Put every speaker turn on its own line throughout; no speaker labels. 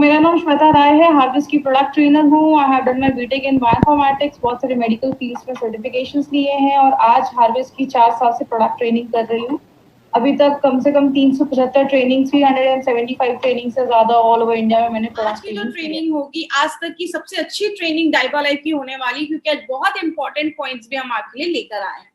मेरा नाम श्वेता राय है, हार्वेस्ट की प्रोडक्ट ट्रेनर हूँ। I have done my BTech in bioinformatics, बहुत सारे मेडिकल फील्ड्स में सर्टिफिकेशंस लिए हैं और आज हार्वेस्ट की 4 साल से प्रोडक्ट ट्रेनिंग कर रही हूँ। अभी तक कम से कम 375 ट्रेनिंग, 375 ट्रेनिंग से ज्यादा ऑल ओवर इंडिया में मैंने
आज की जो ट्रेनिंग होगी आज तक की सबसे अच्छी ट्रेनिंग डाइबा लाइफ की होने वाली, क्योंकि आज बहुत इंपॉर्टेंट पॉइंट्स भी हम आपके लिए लेकर आए हैं।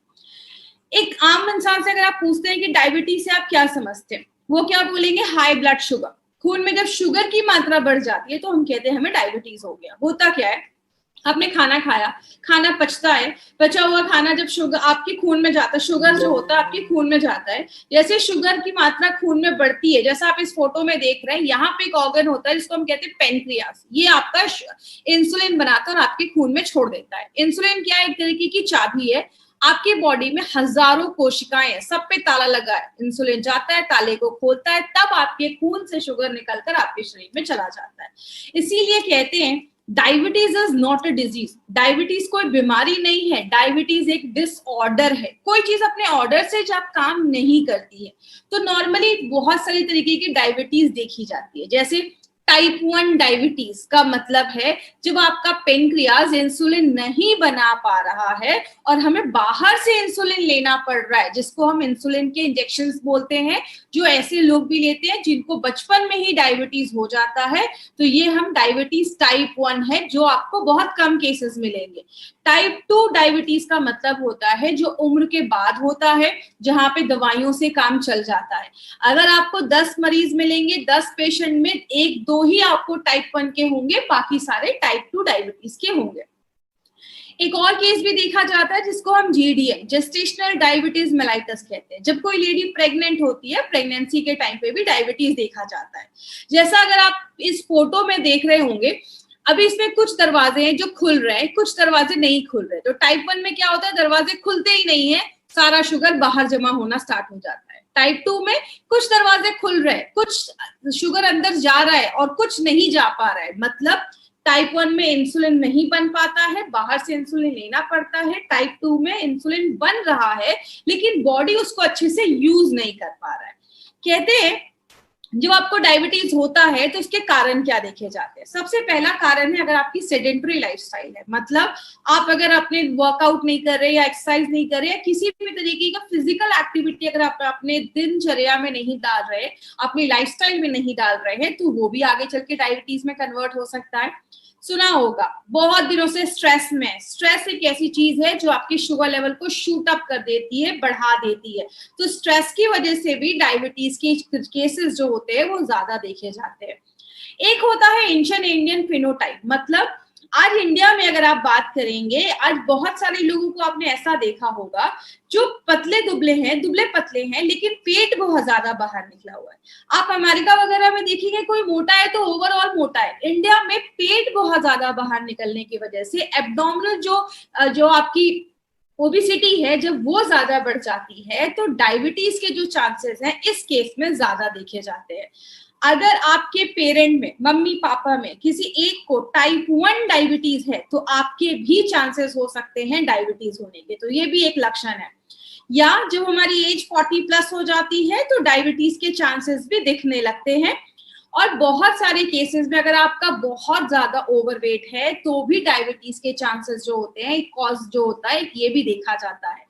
एक आम इंसान से अगर आप पूछते हैं कि डायबिटीज से आप क्या समझते हैं, वो क्या बोलेंगे? High blood sugar. खून में जब शुगर की मात्रा बढ़ जाती है तो हम कहते हैं हमें डायबिटीज हो गया। होता क्या है, आपने खाना खाया, खाना पचता है, पचा हुआ खाना जब शुगर आपके खून में जाता है, शुगर जो होता है आपके खून में जाता है, जैसे शुगर की मात्रा खून में बढ़ती है, जैसा आप इस फोटो में देख रहे हैं, यहाँ पे एक ऑर्गन होता है जिसको हम कहते हैं पेनक्रियास। ये आपका इंसुलिन बनाता है और आपके खून में छोड़ देता है। इंसुलिन क्या है? एक तरीके की चाबी है। आपके बॉडी में हजारों कोशिकाएं हैं, सब पे ताला लगा है। इंसुलिन जाता है, ताले को खोलता है, तब आपके खून से शुगर निकलकर आपके शरीर में चला जाता है। इसीलिए कहते हैं diabetes is not a disease. Diabetes कोई बीमारी नहीं है, डायबिटीज एक डिसऑर्डर है। कोई चीज अपने ऑर्डर से जब काम नहीं करती है तो नॉर्मली बहुत सारी तरीके की डायबिटीज देखी जाती है। जैसे टाइप 1 डायबिटीज का मतलब है जब आपका पेनक्रियाज इंसुलिन नहीं बना पा रहा है और हमें बाहर से इंसुलिन लेना पड़ रहा है, जिसको हम इंसुलिन के इंजेक्शंस बोलते हैं, जो ऐसे लोग भी लेते हैं जिनको बचपन में ही डायबिटीज हो जाता है, तो ये हम डायबिटीज टाइप 1 है, जो आपको बहुत कम केसेस मिलेंगे। टाइप 2 डायबिटीज का मतलब होता है जो उम्र के बाद होता है, जहां पे दवाइयों से काम चल जाता है। अगर आपको 10 मरीज मिलेंगे, 10 पेशेंट में 1-2 ही आपको टाइप 1 के होंगे, बाकी सारे टाइप 2 डायबिटीज के होंगे। एक और केस भी देखा जाता है जिसको हम जीडीएम, जेस्टेशनल डायबिटीज मेलाइटस कहते हैं। जब कोई लेडी प्रेग्नेंट होती है, प्रेगनेंसी के टाइम पे भी डायबिटीज देखा जाता है। जैसा अगर आप इस फोटो में देख रहे होंगे, अभी इसमें कुछ दरवाजे हैं जो खुल रहे हैं, कुछ दरवाजे नहीं खुल रहे। तो टाइप 1 में क्या होता है, दरवाजे खुलते ही नहीं है, सारा शुगर बाहर जमा होना स्टार्ट हो जाता है। टाइप 2 में कुछ दरवाजे खुल रहे हैं, कुछ शुगर अंदर जा रहा है और कुछ नहीं जा पा रहा है। मतलब टाइप 1 में इंसुलिन नहीं बन पाता है, बाहर से इंसुलिन लेना पड़ता है। टाइप 2 में इंसुलिन बन रहा है लेकिन बॉडी उसको अच्छे से यूज नहीं कर पा रहा है। कहते हैं जब आपको डायबिटीज होता है तो इसके कारण क्या देखे जाते हैं? सबसे पहला कारण है अगर आपकी सेडेंटरी लाइफस्टाइल है, मतलब आप अगर अपने वर्कआउट नहीं कर रहे या एक्सरसाइज नहीं कर रहे या किसी भी तरीके का फिजिकल एक्टिविटी अगर आप अपने दिनचर्या में नहीं डाल रहे, अपनी लाइफस्टाइल में नहीं डाल रहे हैं, तो वो भी आगे चल के डायबिटीज में कन्वर्ट हो सकता है। सुना होगा बहुत दिनों से स्ट्रेस में, स्ट्रेस एक ऐसी चीज है जो आपकी शुगर लेवल को शूट अप कर देती है, बढ़ा देती है। तो स्ट्रेस की वजह से भी डायबिटीज के केसेस जो होते हैं वो ज्यादा देखे जाते हैं। एक होता है एंशिएंट इंडियन फिनोटाइप, मतलब आज इंडिया में अगर आप बात करेंगे, आज बहुत सारे लोगों को आपने ऐसा देखा होगा जो पतले दुबले हैं, दुबले पतले हैं, लेकिन पेट बहुत ज्यादा बाहर निकला हुआ है। आप अमेरिका वगैरह में देखेंगे कोई मोटा है तो ओवरऑल मोटा है। इंडिया में पेट बहुत ज्यादा बाहर निकलने की वजह से एब्डोमिनल जो आपकी ओबेसिटी है, जब वो ज्यादा बढ़ जाती है तो डायबिटीज के जो चांसेस हैं इस केस में ज्यादा देखे जाते हैं। अगर आपके पेरेंट में, मम्मी पापा में किसी एक को टाइप 1 डायबिटीज है तो आपके भी चांसेस हो सकते हैं डायबिटीज होने के, तो ये भी एक लक्षण है। या जब हमारी एज 40+ हो जाती है तो डायबिटीज के चांसेस भी दिखने लगते हैं। और बहुत सारे केसेस में अगर आपका बहुत ज्यादा ओवरवेट है तो भी डायबिटीज के चांसेस जो होते हैं, कॉज जो होता है ये भी देखा जाता है।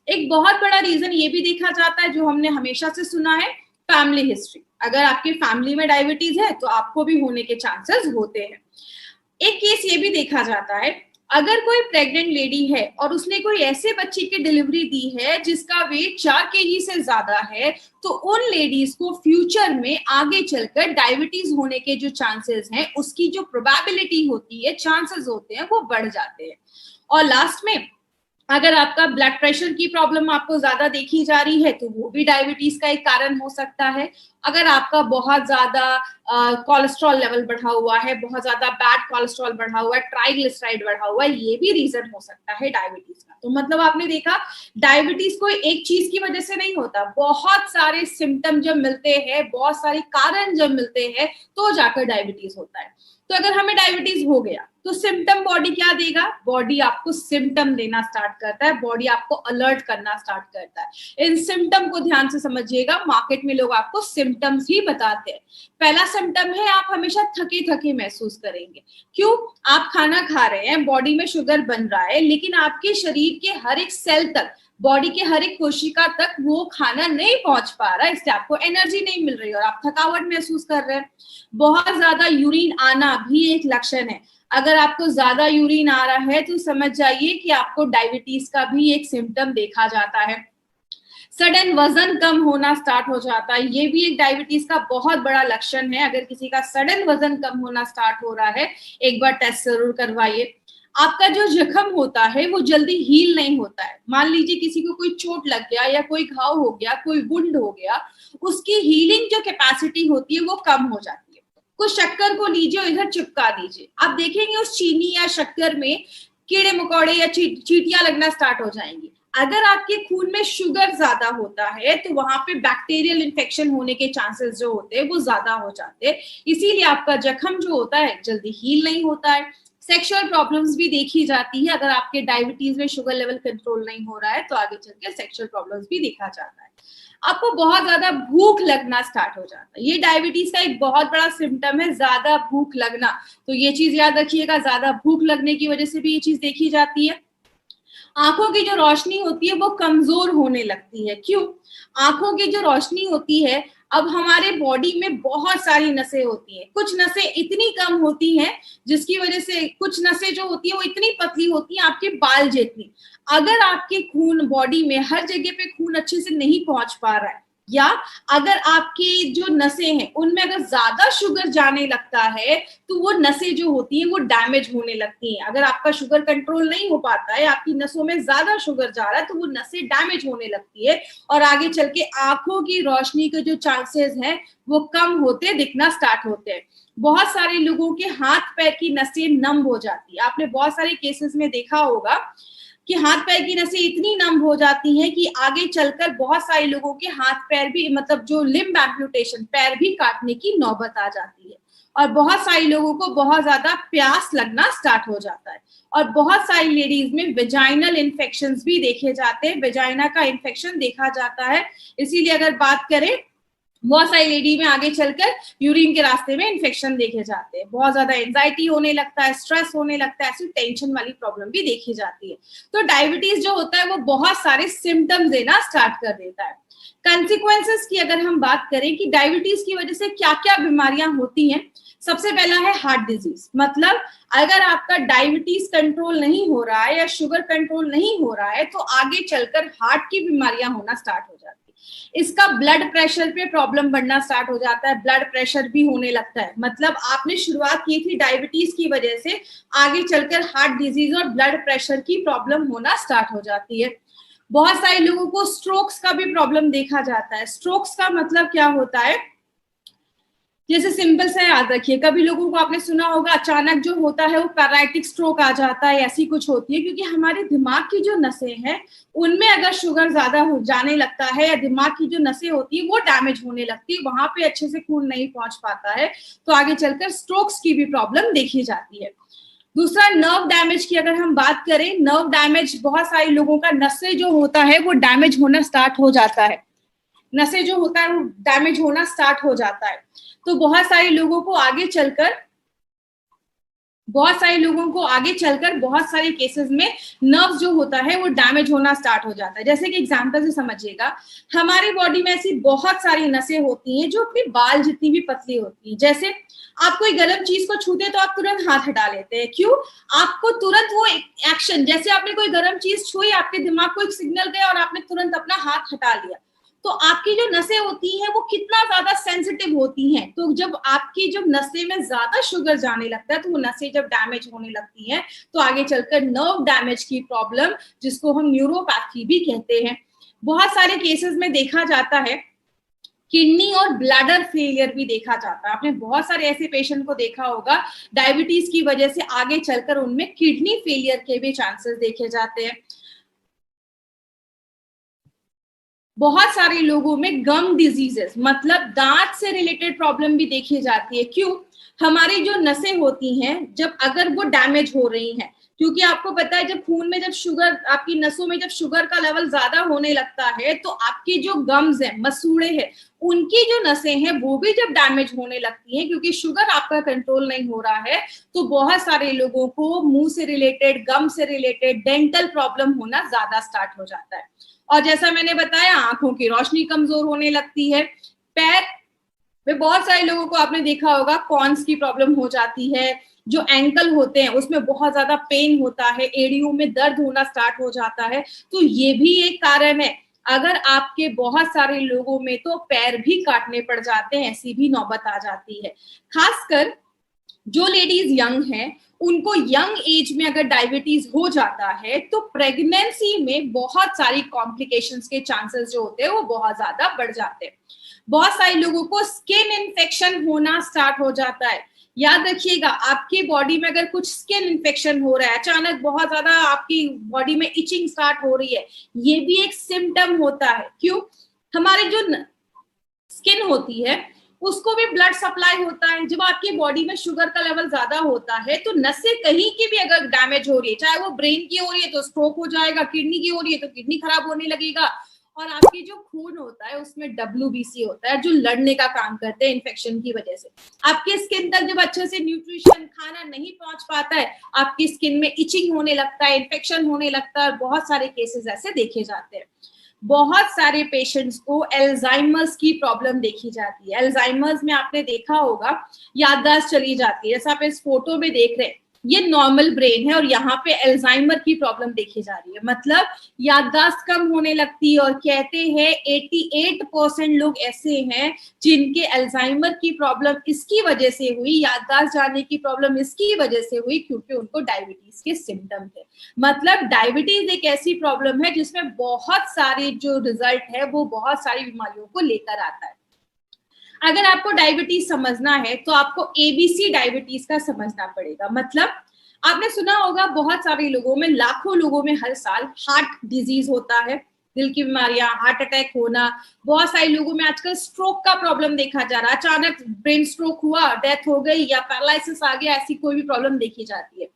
एक बहुत बड़ा रीजन ये भी देखा जाता है जो हमने हमेशा से सुना है, फैमिली हिस्ट्री। अगर आपकी फैमिली में डायबिटीज है तो आपको भी होने के चांसेस होते हैं। एक केस ये भी देखा जाता है, अगर कोई प्रेग्नेंट लेडी है और उसने कोई ऐसे बच्चे की डिलीवरी दी है जिसका वेट 4 kg से ज्यादा है, तो उन लेडीज को फ्यूचर में आगे चलकर डायबिटीज होने के जो चांसेस हैं, उसकी जो प्रोबेबिलिटी होती है, चांसेस होते हैं, वो बढ़ जाते हैं। और लास्ट में अगर आपका ब्लड प्रेशर की प्रॉब्लम आपको ज्यादा देखी जा रही है तो वो भी डायबिटीज का एक कारण हो सकता है। अगर आपका बहुत ज्यादा कोलेस्ट्रॉल लेवल बढ़ा हुआ है, बहुत ज्यादा बैड कोलेस्ट्रॉल बढ़ा हुआ है, ट्राइग्लिसराइड बढ़ा हुआ है, ये भी रीजन हो सकता है डायबिटीज का। तो मतलब आपने देखा डायबिटीज कोई एक चीज की वजह से नहीं होता, बहुत सारे सिम्टम जब मिलते हैं, बहुत सारे कारण जब मिलते हैं तो जाकर डायबिटीज होता है। तो अगर हमें डायबिटीज हो गया तो सिम्टम बॉडी क्या देगा? बॉडी आपको सिम्टम देना स्टार्ट करता है, बॉडी आपको अलर्ट करना स्टार्ट करता है। इन सिम्टम को ध्यान से समझिएगा, मार्केट में लोग आपको सिम्टम सिम्टम्स ही बताते हैं। पहला सिम्टम है आप हमेशा थके थके महसूस करेंगे। क्यों? आप खाना खा रहे हैं, बॉडी में शुगर बन रहा है, लेकिन आपके शरीर के हर एक सेल तक, बॉडी के हर एक कोशिका तक वो खाना नहीं पहुंच पा रहा है, इसलिए आपको एनर्जी नहीं मिल रही और आप थकावट महसूस कर रहे हैं। बहुत ज्यादा यूरिन आना भी एक लक्षण है। अगर आपको ज्यादा यूरिन आ रहा है तो समझ जाइए कि आपको डायबिटीज का भी एक सिम्टम देखा जाता है। सडन वजन कम होना स्टार्ट हो जाता है, ये भी एक डायबिटीज का बहुत बड़ा लक्षण है। अगर किसी का सडन वजन कम होना स्टार्ट हो रहा है, एक बार टेस्ट जरूर करवाइए। आपका जो जख्म होता है वो जल्दी हील नहीं होता है। मान लीजिए किसी को कोई चोट लग गया या कोई घाव हो गया, कोई वुंड हो गया, उसकी हीलिंग जो कैपेसिटी होती है वो कम हो जाती है। कुछ शक्कर को लीजिए और इधर चिपका दीजिए, आप देखेंगे उस चीनी या शक्कर में कीड़े मकोड़े या चींटियां लगना स्टार्ट हो जाएंगी। अगर आपके खून में शुगर ज्यादा होता है तो वहां पे बैक्टीरियल इन्फेक्शन होने के चांसेस जो होते हैं वो ज्यादा हो जाते हैं, इसीलिए आपका जख्म जो होता है जल्दी हील नहीं होता है। सेक्सुअल प्रॉब्लम्स भी देखी जाती है। अगर आपके डायबिटीज में शुगर लेवल कंट्रोल नहीं हो रहा है तो आगे चलकर सेक्सुअल प्रॉब्लम्स भी देखा जाता है। आपको बहुत ज्यादा भूख लगना स्टार्ट हो जाता है, ये डायबिटीज का एक बहुत बड़ा सिम्टम है, ज्यादा भूख लगना। तो ये चीज याद रखिएगा, ज्यादा भूख लगने की वजह से भी ये चीज देखी जाती है। आंखों की जो रोशनी होती है वो कमजोर होने लगती है। क्यों? आंखों की जो रोशनी होती है, अब हमारे बॉडी में बहुत सारी नसें होती हैं, कुछ नसें इतनी कम होती हैं जिसकी वजह से कुछ नसें जो होती है वो इतनी पतली होती हैं आपके बाल जितनी। अगर आपके खून बॉडी में हर जगह पे खून अच्छे से नहीं पहुंच पा रहा है, या अगर आपकी जो नसें हैं उनमें अगर ज्यादा शुगर जाने लगता है तो वो नसें जो होती हैं वो डैमेज होने लगती हैं। अगर आपका शुगर कंट्रोल नहीं हो पाता है, आपकी नसों में ज्यादा शुगर जा रहा है, तो वो नसें डैमेज होने लगती है और आगे चल के आंखों की रोशनी के जो चांसेस हैं वो कम होते दिखना स्टार्ट होते हैं। बहुत सारे लोगों के हाथ पैर की नसें नम हो जाती है। आपने बहुत सारे केसेस में देखा होगा कि हाथ पैर की नसें इतनी नम हो जाती हैं कि आगे चलकर बहुत सारे लोगों के हाथ पैर भी, मतलब जो लिम्ब एम्पुटेशन, पैर भी काटने की नौबत आ जाती है। और बहुत सारे लोगों को बहुत ज्यादा प्यास लगना स्टार्ट हो जाता है। और बहुत सारी लेडीज में वेजाइनल इन्फेक्शंस भी देखे जाते हैं, वेजाइना का इन्फेक्शन देखा जाता है। इसीलिए अगर बात करें, बहुत सारी लेडी में आगे चलकर यूरिन के रास्ते में इन्फेक्शन देखे जाते हैं। बहुत ज्यादा एंजाइटी होने लगता है, स्ट्रेस होने लगता है, ऐसी टेंशन वाली प्रॉब्लम भी देखी जाती है। तो डायबिटीज जो होता है वो बहुत सारे सिम्टम्स देना स्टार्ट कर देता है। कंसिक्वेंसेस की अगर हम बात करें कि डायबिटीज की वजह से क्या क्या बीमारियां होती हैं, सबसे पहला है हार्ट डिजीज। मतलब अगर आपका डायबिटीज कंट्रोल नहीं हो रहा है या शुगर कंट्रोल नहीं हो रहा है तो आगे चलकर हार्ट की बीमारियां होना स्टार्ट हो जाती है। इसका ब्लड प्रेशर पे प्रॉब्लम बढ़ना स्टार्ट हो जाता है, ब्लड प्रेशर भी होने लगता है। मतलब आपने शुरुआत की थी डायबिटीज की वजह से, आगे चलकर हार्ट डिजीज और ब्लड प्रेशर की प्रॉब्लम होना स्टार्ट हो जाती है। बहुत सारे लोगों को स्ट्रोक्स का भी प्रॉब्लम देखा जाता है। स्ट्रोक्स का मतलब क्या होता है, जैसे सिंपल से याद रखिए, कभी लोगों को आपने सुना होगा अचानक जो होता है वो पैरालिटिक स्ट्रोक आ जाता है, ऐसी कुछ होती है, क्योंकि हमारे दिमाग की जो नसें हैं उनमें अगर शुगर ज्यादा हो जाने लगता है या दिमाग की जो नसें होती है वो डैमेज होने लगती है, वहां पे अच्छे से खून नहीं पहुंच पाता है, तो आगे चलकर स्ट्रोक्स की भी प्रॉब्लम देखी जाती है। दूसरा, नर्व डैमेज की अगर हम बात करें, नर्व डैमेज बहुत सारे लोगों का नसें जो होता है वो डैमेज होना स्टार्ट हो जाता है, नसें जो होता है वो डैमेज होना स्टार्ट हो जाता है। तो बहुत सारे लोगों को आगे चलकर बहुत सारे केसेस में नर्व जो होता है वो डैमेज होना स्टार्ट हो जाता है। जैसे कि एग्जांपल से समझिएगा, हमारी बॉडी में ऐसी बहुत सारी नसें होती हैं जो अपने बाल जितनी भी पतली होती है। जैसे आप कोई गर्म चीज को छूते तो आप तुरंत हाथ हटा लेते हैं। क्यों? आपको तुरंत वो एक्शन, जैसे आपने कोई गर्म चीज छुई, आपके दिमाग को एक सिग्नल गया और आपने तुरंत अपना हाथ हटा लिया। तो आपकी जो नसें होती हैं वो कितना ज्यादा सेंसिटिव होती हैं। तो जब आपकी जब नसें में ज्यादा शुगर जाने लगता है तो वो नसें जब डैमेज होने लगती हैं तो आगे चलकर नर्व डैमेज की प्रॉब्लम, जिसको हम न्यूरोपैथी भी कहते हैं, बहुत सारे केसेस में देखा जाता है। किडनी और ब्लैडर फेलियर भी देखा जाता है। आपने बहुत सारे ऐसे पेशेंट को देखा होगा, डायबिटीज की वजह से आगे चलकर उनमें किडनी फेलियर के भी चांसेस देखे जाते हैं। बहुत सारे लोगों में गम डिजीजेस, मतलब दांत से रिलेटेड प्रॉब्लम भी देखी जाती है। क्यों? हमारी जो नसें होती हैं, जब अगर वो डैमेज हो रही हैं, क्योंकि आपको पता है जब खून में जब शुगर, आपकी नसों में जब शुगर का लेवल ज्यादा होने लगता है तो आपकी जो गम्स है, मसूड़े हैं, उनकी जो नसें हैं वो भी जब डैमेज होने लगती हैं, क्योंकि शुगर आपका कंट्रोल नहीं हो रहा है, तो बहुत सारे लोगों को मुंह से रिलेटेड, गम से रिलेटेड डेंटल प्रॉब्लम होना ज्यादा स्टार्ट हो जाता है। और जैसा मैंने बताया, आंखों की रोशनी कमजोर होने लगती है। पैर में बहुत सारे लोगों को आपने देखा होगा कॉन्स की प्रॉब्लम हो जाती है, जो एंकल होते हैं उसमें बहुत ज्यादा पेन होता है, एड़ियों में दर्द होना स्टार्ट हो जाता है। तो ये भी एक कारण है। अगर आपके बहुत सारे लोगों में तो पैर भी काटने पड़ जाते हैं, ऐसी भी नौबत आ जाती है। खासकर जो लेडीज यंग हैं, उनको यंग एज में अगर डायबिटीज हो जाता है तो प्रेगनेंसी में बहुत सारी कॉम्प्लिकेशंस के चांसेस जो होते हैं वो बहुत ज्यादा बढ़ जाते हैं। बहुत सारे लोगों को स्किन इन्फेक्शन होना स्टार्ट हो जाता है। याद रखिएगा, आपकी बॉडी में अगर कुछ स्किन इन्फेक्शन हो रहा है, अचानक बहुत ज्यादा आपकी बॉडी में इचिंग स्टार्ट हो रही है, ये भी एक सिम्टम होता है। क्यों? हमारी जो स्किन होती है उसको भी ब्लड सप्लाई होता है। जब आपकी बॉडी में शुगर का लेवल ज्यादा होता है तो नसें कहीं की भी अगर डैमेज हो रही है, चाहे वो ब्रेन की हो रही है तो स्ट्रोक हो जाएगा, किडनी की हो रही है तो किडनी खराब होने लगेगा, और आपकी जो खून होता है उसमें WBC होता है जो लड़ने का काम करते हैं इन्फेक्शन की वजह से। आपके स्किन तक जब अच्छे से न्यूट्रिशन खाना नहीं पहुंच पाता है, आपकी स्किन में इचिंग होने लगता है, इन्फेक्शन होने लगता है। बहुत सारे केसेस ऐसे देखे जाते हैं। बहुत सारे पेशेंट्स को एल्जाइमर्स की प्रॉब्लम देखी जाती है। एल्जाइमर्स में आपने देखा होगा याददाश्त चली जाती है, जैसा आप इस फोटो में देख रहे हैं, ये नॉर्मल ब्रेन है और यहाँ पे एल्जाइमर की प्रॉब्लम देखी जा रही है, मतलब याददाश्त कम होने लगती है। और कहते हैं 88% लोग ऐसे हैं जिनके एल्जाइमर की प्रॉब्लम इसकी वजह से हुई, याददाश्त जाने की प्रॉब्लम इसकी वजह से हुई क्योंकि उनको डायबिटीज के सिम्टम थे। मतलब डायबिटीज एक ऐसी प्रॉब्लम है जिसमें बहुत सारे जो रिजल्ट है वो बहुत सारी बीमारियों को लेकर आता है। अगर आपको डायबिटीज समझना है तो आपको ABC डायबिटीज का समझना पड़ेगा। मतलब आपने सुना होगा बहुत सारे लोगों में, लाखों लोगों में हर साल हार्ट डिजीज होता है, दिल की बीमारियां, हार्ट अटैक होना। बहुत सारे लोगों में आजकल स्ट्रोक का प्रॉब्लम देखा जा रहा है, अचानक ब्रेन स्ट्रोक हुआ, डेथ हो गई या पैरालिसिस आ गया, ऐसी कोई भी प्रॉब्लम देखी जाती है।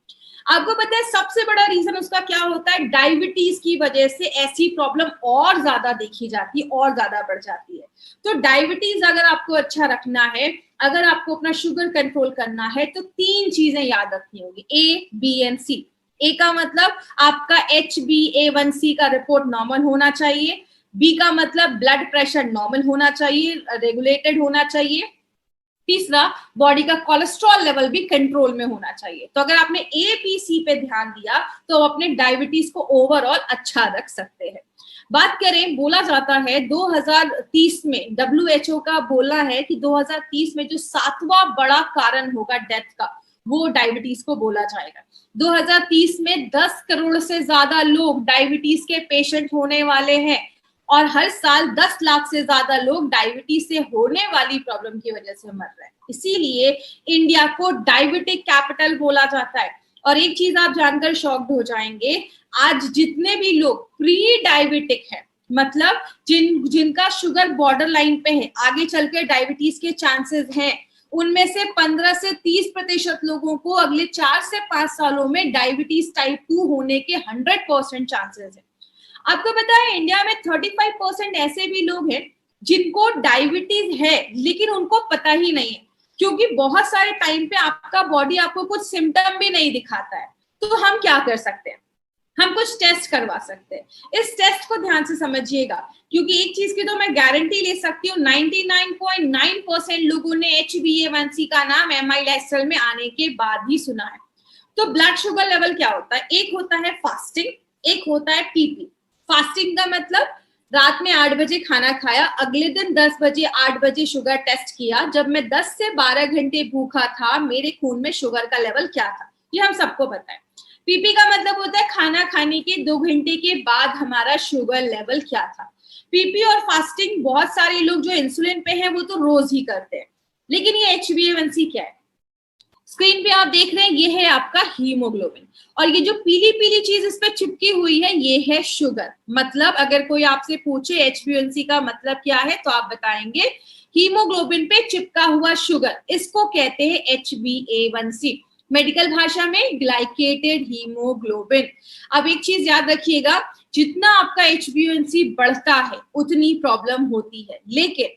आपको पता है सबसे बड़ा रीजन उसका क्या होता है? डायबिटीज की वजह से ऐसी प्रॉब्लम और ज्यादा देखी जाती है, और ज्यादा बढ़ जाती है। तो डायबिटीज अगर आपको अच्छा रखना है, अगर आपको अपना शुगर कंट्रोल करना है, तो 3 चीजें याद रखनी होगी, A, B and C। A का मतलब आपका HbA1c का रिपोर्ट नॉर्मल होना चाहिए। B का मतलब ब्लड प्रेशर नॉर्मल होना चाहिए, रेगुलेटेड होना चाहिए। तीसरा, बॉडी का कोलेस्ट्रॉल लेवल भी कंट्रोल में होना चाहिए। तो अगर आपने A, B, C पे ध्यान दिया तो अपने डायबिटीज को ओवरऑल अच्छा रख सकते हैं। बात करें, बोला जाता है 2030 में, WHO का बोलना है कि 2030 में जो 7वां बड़ा कारण होगा डेथ का, वो डायबिटीज को बोला जाएगा। 2030 में 10 करोड़ से ज्यादा लोग डायबिटीज के पेशेंट होने वाले हैं और हर साल 10 लाख से ज्यादा लोग डायबिटीज से होने वाली प्रॉब्लम की वजह से मर रहे हैं। इसीलिए इंडिया को डायबिटिक कैपिटल बोला जाता है। और एक चीज आप जानकर शॉक्ड हो जाएंगे, आज जितने भी लोग प्री डायबिटिक है, मतलब जिनका शुगर बॉर्डर लाइन पे है, आगे चलकर डायबिटीज के चांसेस हैं, उनमें से 15 से 30% लोगों को अगले 4 से 5 सालों में डायबिटीज टाइप 2 होने के 100% चांसेस है। आपको पता है इंडिया में 35% ऐसे भी लोग हैं जिनको डायबिटीज है लेकिन उनको पता ही नहीं है, क्योंकि बहुत सारे टाइम पे आपका बॉडी आपको कुछ सिम्टम भी नहीं दिखाता है। तो हम क्या कर सकते हैं? हम कुछ टेस्ट करवा सकते हैं। इस टेस्ट को ध्यान से समझिएगा, क्योंकि एक चीज की तो मैं गारंटी ले सकती हूँ, 99.9% लोगों ने HbA1c का नाम MI लाइफस्टाइल में आने के बाद ही सुना है। तो ब्लड शुगर लेवल क्या होता है? एक होता है फास्टिंग, एक होता है PP। फास्टिंग का मतलब रात में 8 बजे खाना खाया, अगले दिन 10 बजे 8 बजे शुगर टेस्ट किया, जब मैं 10 से 12 घंटे भूखा था मेरे खून में शुगर का लेवल क्या था, ये हम सबको पता है। PP का मतलब होता है खाना खाने के 2 घंटे के बाद हमारा शुगर लेवल क्या था। PP और फास्टिंग बहुत सारे लोग जो इंसुलिन पे हैं वो तो रोज ही करते हैं, लेकिन ये HbA1c क्या है? स्क्रीन पे आप देख रहे हैं, ये है आपका हीमोग्लोबिन, और ये जो पीली पीली चीज इस पे चिपकी हुई है ये है शुगर। मतलब अगर कोई आपसे पूछे HbA1c का मतलब क्या है तो आप बताएंगे हीमोग्लोबिन पे चिपका हुआ शुगर, इसको कहते हैं HbA1c। मेडिकल भाषा में ग्लाइकेटेड हीमोग्लोबिन। अब एक चीज याद रखिएगा, जितना आपका HbA1c बढ़ता है उतनी प्रॉब्लम होती है, लेकिन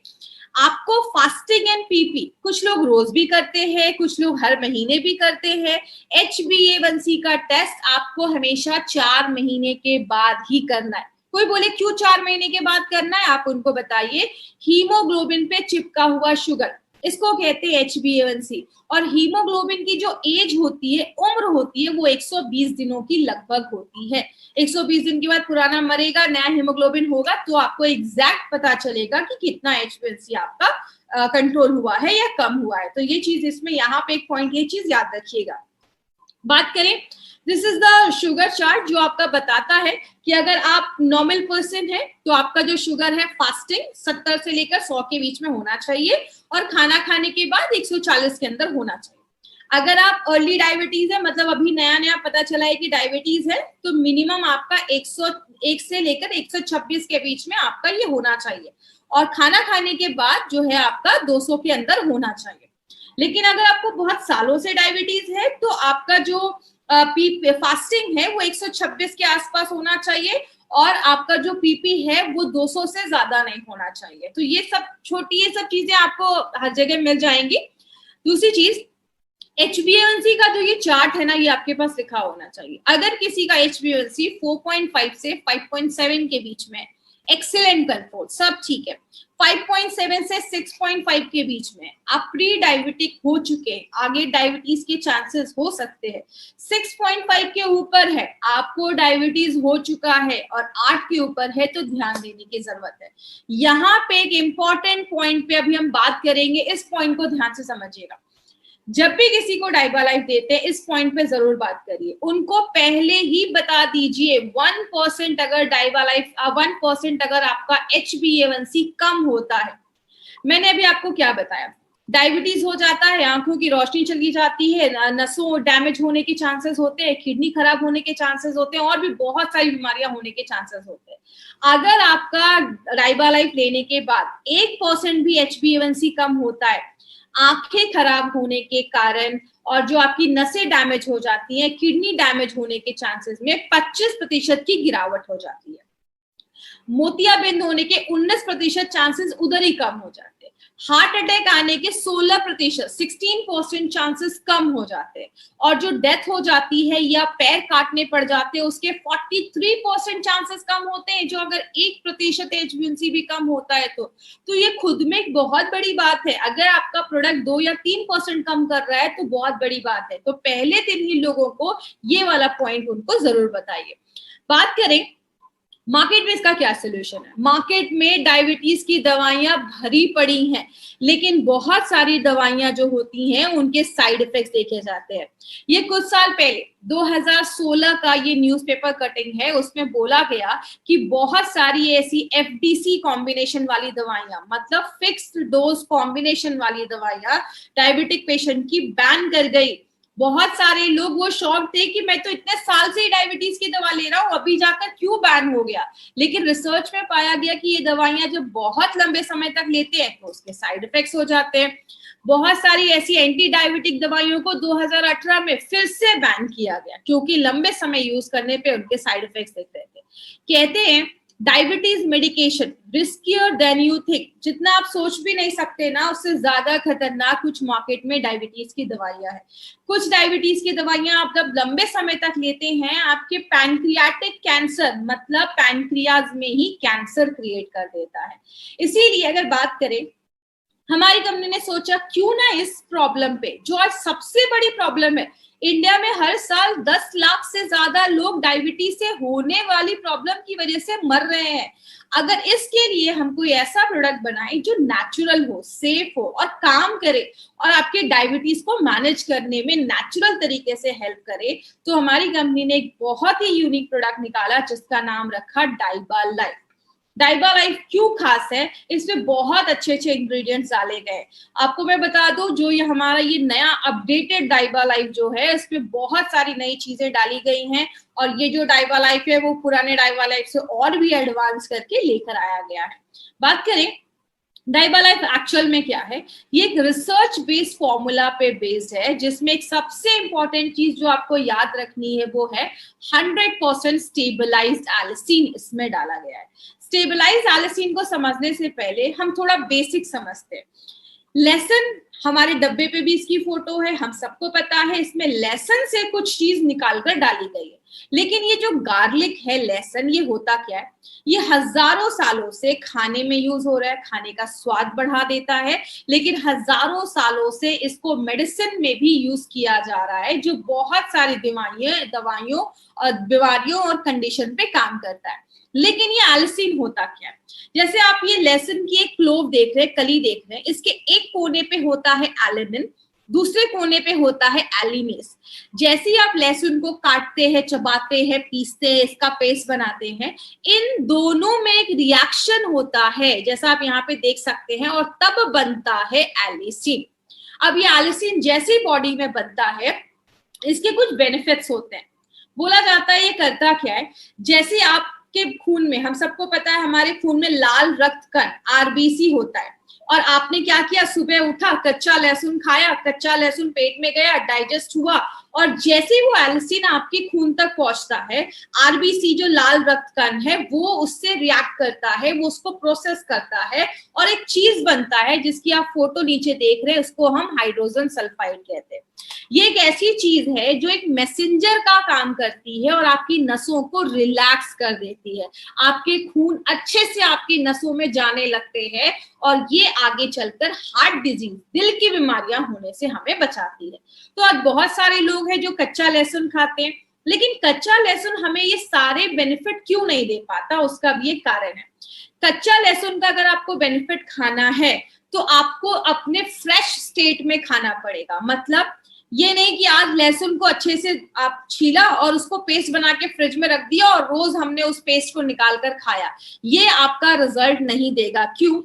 आपको फास्टिंग एंड पीपी कुछ लोग रोज भी करते हैं, कुछ लोग हर महीने भी करते हैं। HbA1c का टेस्ट आपको हमेशा 4 महीने के बाद ही करना है। कोई बोले क्यों 4 महीने के बाद करना है, आप उनको बताइए। हीमोग्लोबिन पे चिपका हुआ शुगर, इसको कहते हैं HbA1c। और हीमोग्लोबिन की जो एज होती है, उम्र होती है, वो 120 दिनों की लगभग होती है। 120 दिन के बाद पुराना मरेगा, नया हीमोग्लोबिन होगा, तो आपको एग्जैक्ट पता चलेगा कि कितना HbA1c आपका कंट्रोल हुआ है या कम हुआ है। तो ये चीज इसमें यहाँ पे एक पॉइंट, ये चीज याद रखिएगा। बात करें, this is the sugar chart जो आपका बताता है कि अगर आप नॉर्मल पर्सन है तो आपका जो शुगर है फास्टिंग 70 से लेकर 100 के बीच में होना चाहिए, और खाना खाने के बाद 140 के अंदर होना चाहिए। अगर आप अर्ली डायबिटीज है, मतलब अभी नया नया पता चला है कि डायबिटीज है, तो मिनिमम आपका 101 से लेकर 126 के बीच में आपका ये होना चाहिए, और खाना खाने के बाद जो है आपका 200 के अंदर होना चाहिए। लेकिन अगर आपको बहुत सालों से डायबिटीज है तो आपका जो फास्टिंग है वो 126 के आसपास होना चाहिए, और आपका जो पीपी है वो 200 से ज्यादा नहीं होना चाहिए। तो ये सब चीजें आपको हर जगह मिल जाएंगी। दूसरी चीज, HbA1c का जो ये चार्ट है ना, ये आपके पास लिखा होना चाहिए। अगर किसी का HbA1c 4.5 से 5.7 के बीच में, एक्सीलेंट कंट्रोल, सब ठीक है। 5.7 से 6.5 के बीच में आप प्री डायबिटिक हो चुके हैं, आगे डायबिटीज के चांसेस हो सकते हैं। 6.5 के ऊपर है, आपको डायबिटीज हो चुका है, और 8 के ऊपर है तो ध्यान देने की जरूरत है। यहाँ पे एक इंपॉर्टेंट पॉइंट पे अभी हम बात करेंगे, इस पॉइंट को ध्यान से समझिएगा। जब भी किसी को डाइबालाइफ देते हैं, इस पॉइंट पे जरूर बात करिए, उनको पहले ही बता दीजिए 1% अगर डाइबालाइफ 1% अगर आपका HbA1c कम होता है। मैंने अभी आपको क्या बताया, डायबिटीज हो जाता है, आंखों की रोशनी चली जाती है, नसों डैमेज होने के चांसेस होते हैं, किडनी खराब होने के चांसेस होते हैं, और भी बहुत सारी बीमारियां होने के चांसेस होते हैं। अगर आपका डाइबालाइफ लेने के बाद 1% भी HbA1c कम होता है, आंखें खराब होने के कारण और जो आपकी नसें डैमेज हो जाती हैं, किडनी डैमेज होने के चांसेस में 25% की गिरावट हो जाती है। मोतियाबिंद होने के 19% चांसेस उधर ही कम हो जाते हैं। हार्ट अटैक आने के 16%, 16% चांसेस कम हो जाते हैं, और जो डेथ हो जाती है या पैर काटने पड़ जाते हैं उसके 43% चांसेस कम होते हैं, जो अगर 1% HbA1c भी कम होता है तो ये खुद में एक बहुत बड़ी बात है। अगर आपका प्रोडक्ट 2 या 3% कम कर रहा है तो बहुत बड़ी बात है। तो पहले दिन ही लोगों को ये वाला पॉइंट उनको जरूर बताइए। बात करें मार्केट में इसका क्या सोल्यूशन है। मार्केट में डायबिटीज की दवाइयां भरी पड़ी हैं, लेकिन बहुत सारी दवाइयां जो होती हैं उनके साइड इफेक्ट्स देखे जाते हैं। ये कुछ साल पहले 2016 का ये न्यूज़पेपर कटिंग है, उसमें बोला गया कि बहुत सारी ऐसी FDC कॉम्बिनेशन वाली दवाइयां, मतलब फिक्स्ड डोज कॉम्बिनेशन वाली दवाइयां डायबिटिक पेशेंट की बैन कर गई। बहुत सारे लोग वो शॉक थे कि मैं तो इतने साल से ही डायबिटीज की दवा ले रहा हूँ, अभी जाकर क्यों बैन हो गया। लेकिन रिसर्च में पाया गया कि ये दवाइयां जब बहुत लंबे समय तक लेते हैं तो उसके साइड इफेक्ट्स हो जाते हैं। बहुत सारी ऐसी एंटी डायबिटिक दवाइयों को 2018 में फिर से बैन किया गया, क्योंकि लंबे समय यूज करने पे उनके साइड इफेक्ट्स दिख रहे थे। कहते हैं diabetes medication riskier than you think, जितना आप सोच भी नहीं सकते ना, उससे ज्यादा खतरनाक कुछ मार्केट में डायबिटीज की दवाइयां हैं। कुछ डायबिटीज की दवाइयां आप जब लंबे समय तक लेते हैं, आपके पैंक्रियाटिक कैंसर, मतलब पैंक्रियाज में ही कैंसर क्रिएट कर देता है। इसीलिए अगर बात करें, हमारी कंपनी ने सोचा क्यों ना इस प्रॉब्लम पे, जो आज सबसे बड़ी प्रॉब्लम है, इंडिया में हर साल 10 लाख से ज्यादा लोग डायबिटीज से होने वाली प्रॉब्लम की वजह से मर रहे हैं। अगर इसके लिए हम कोई ऐसा प्रोडक्ट बनाए जो नेचुरल हो, सेफ हो और काम करे और आपके डायबिटीज को मैनेज करने में नेचुरल तरीके से हेल्प करे, तो हमारी कंपनी ने एक बहुत ही यूनिक प्रोडक्ट निकाला जिसका नाम रखा डाइबालाइफ। डाइबालाइफ क्यों खास है, इसमें बहुत अच्छे अच्छे इंग्रेडिएंट्स डाले गए। आपको मैं बता दूं, जो ये हमारा ये नया अपडेटेड डाइबालाइफ जो है, इसमें बहुत सारी नई चीजें डाली गई हैं, और ये जो डाइबालाइफ है वो पुराने डाइबालाइफ से और भी एडवांस करके लेकर आया गया है। बात करें डाइबालाइफ एक्चुअल में क्या है, ये एक रिसर्च बेस्ड फॉर्मूला पे बेस्ड है, जिसमें एक सबसे इंपॉर्टेंट चीज जो आपको याद रखनी है वो है 100% स्टेबलाइज्ड एलिसिन इसमें डाला गया है। स्टेबलाइज्ड एलिसिन को समझने से पहले हम थोड़ा बेसिक समझते हैं। लेसन, हमारे डब्बे पे भी इसकी फोटो है, हम सबको पता है इसमें लेसन से कुछ चीज निकालकर डाली गई है। लेकिन ये जो गार्लिक है लेसन, ये होता क्या है, ये हजारों सालों से खाने में यूज हो रहा है, खाने का स्वाद बढ़ा देता है, लेकिन हजारों सालों से इसको मेडिसिन में भी यूज किया जा रहा है, जो बहुत सारी दवाइयों और बीमारियों और कंडीशन पे काम करता है। लेकिन ये एलिसिन होता क्या है, जैसे आप ये लहसुन की एक क्लोव देख रहे हैं, कली देख रहे हैं, इसके एक कोने पे होता है एलिनिन, दूसरे कोने पे होता है एलिनेस। जैसे ही आप लहसुन को काटते हैं, चबाते हैं, पीसते हैं, इसका पेस्ट बनाते हैं, इन दोनों में एक रिएक्शन होता है, जैसा आप यहाँ पे देख सकते हैं, और तब बनता है एलिसिन। अब ये एलिसिन जैसे ही बॉडी में बनता है, इसके कुछ बेनिफिट्स होते हैं। बोला जाता है ये करता क्या है, जैसे आपके खून में, हम सबको पता है हमारे खून में लाल रक्त कण आरबीसी होता है, और आपने क्या किया, सुबह उठा, कच्चा लहसुन खाया, कच्चा लहसुन पेट में गया, डाइजेस्ट हुआ, और जैसे ही वो एलिसिन आपके खून तक पहुंचता है, आरबीसी जो लाल रक्त कण है वो उससे रिएक्ट करता है, वो उसको प्रोसेस करता है, और एक चीज बनता है जिसकी आप फोटो नीचे देख रहे हैं, उसको हम हाइड्रोजन सल्फाइड कहते हैं। ये एक ऐसी चीज है जो एक मैसेंजर का काम करती है और आपकी नसों को रिलैक्स कर देती है, आपके खून अच्छे से आपकी नसों में जाने लगते हैं, और ये आगे चलकर हार्ट डिजीज, दिल की बीमारियां होने से हमें बचाती है। तो आज बहुत सारे लोग हैं जो कच्चा लहसुन खाते हैं, लेकिन कच्चा लहसुन हमें ये सारे बेनिफिट क्यों नहीं दे पाता, उसका भी एक कारण है। कच्चा लहसुन का अगर आपको बेनिफिट खाना है तो आपको अपने फ्रेश स्टेट में खाना पड़ेगा। मतलब ये नहीं कि आज लहसुन को अच्छे से आप छीला और उसको पेस्ट बना के फ्रिज में रख दिया और रोज हमने उस पेस्ट को निकाल कर खाया, ये आपका रिजल्ट नहीं देगा। क्यों?